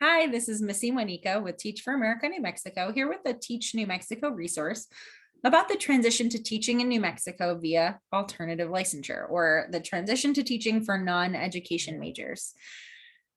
Hi, this is Missy Juanica with Teach for America, New Mexico, here with the Teach New Mexico resource about the transition to teaching in New Mexico via alternative licensure, or the transition to teaching for non-education majors.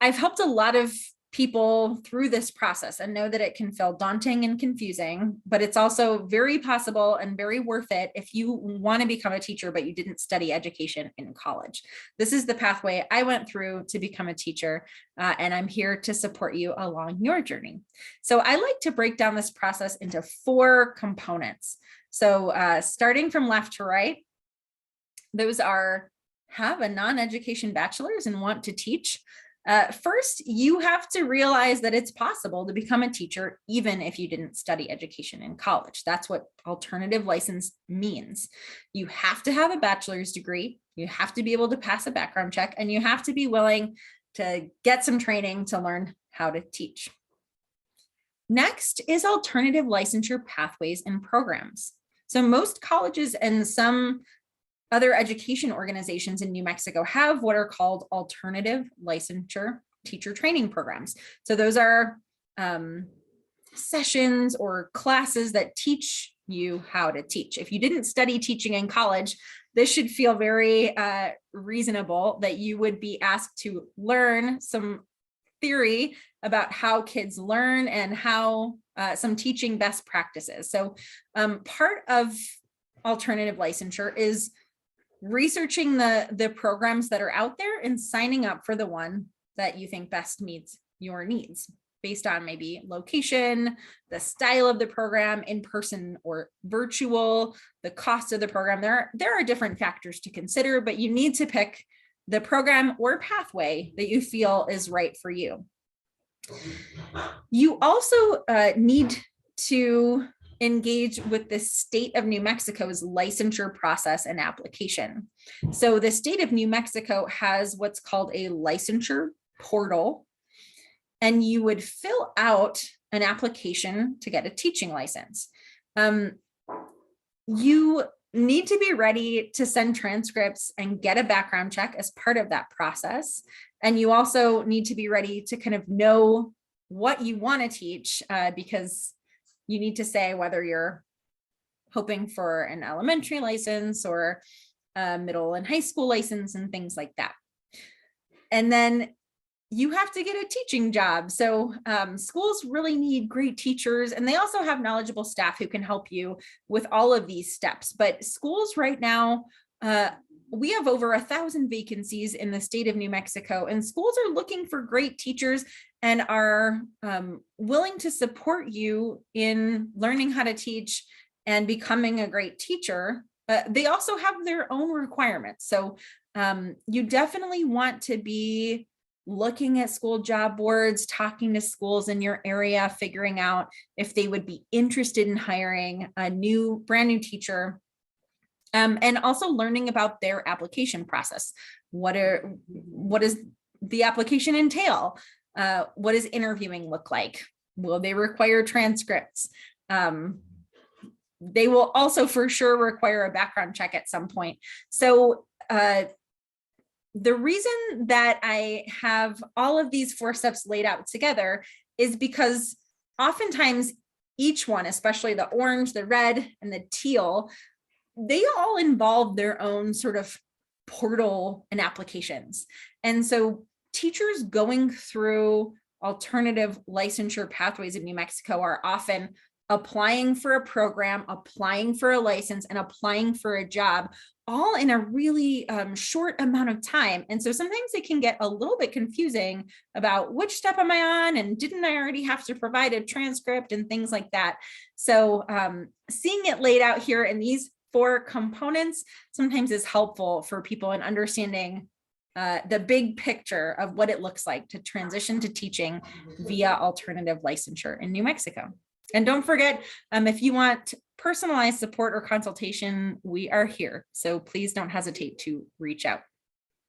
I've helped a lot of people through this process and know that it can feel daunting and confusing, but it's also very possible and very worth it if you want to become a teacher, but you didn't study education in college. This is the pathway I went through to become a teacher, and I'm here to support you along your journey. So I like to break down this process into 4 components. So starting from left to right, those are have a non-education bachelor's and want to teach. First, you have to realize that it's possible to become a teacher even if you didn't study education in college. That's what alternative license means. You have to have a bachelor's degree, you have to be able to pass a background check, and you have to be willing to get some training to learn how to teach. Next is alternative licensure pathways and programs. So most colleges and some other education organizations in New Mexico have what are called alternative licensure teacher training programs. So those are sessions or classes that teach you how to teach. If you didn't study teaching in college, this should feel very reasonable that you would be asked to learn some theory about how kids learn and how some teaching best practices. So part of alternative licensure is researching the programs that are out there and signing up for the one that you think best meets your needs based on maybe location, the style of the program, in person or virtual, the cost of the program. There are different factors to consider, but you need to pick the program or pathway that you feel is right for you. You also need to engage with the state of New Mexico's licensure process and application. So the state of New Mexico has what's called a licensure portal, and you would fill out an application to get a teaching license. You need to be ready to send transcripts and get a background check as part of that process. And you also need to be ready to kind of know what you want to teach, because you need to say whether you're hoping for an elementary license or a middle and high school license and things like that. And then you have to get a teaching job. So schools really need great teachers, and they also have knowledgeable staff who can help you with all of these steps. But schools right now, we have over 1,000 vacancies in the state of New Mexico, and schools are looking for great teachers and are willing to support you in learning how to teach and becoming a great teacher. They also have their own requirements. So you definitely want to be looking at school job boards, talking to schools in your area, figuring out if they would be interested in hiring a brand new teacher. And also learning about their application process. What does the application entail? What does interviewing look like? Will they require transcripts? They will also for sure require a background check at some point. So the reason that I have all of these 4 steps laid out together is because oftentimes each one, especially the orange, the red, and the teal, they all involve their own sort of portal and applications. And so teachers going through alternative licensure pathways in New Mexico are often applying for a program, applying for a license, and applying for a job, all in a really short amount of time. And so sometimes it can get a little bit confusing about which step am I on, and didn't I already have to provide a transcript and things like that. So seeing it laid out here in these 4 components sometimes is helpful for people in understanding the big picture of what it looks like to transition to teaching via alternative licensure in New Mexico. And don't forget, if you want personalized support or consultation, we are here. So please don't hesitate to reach out.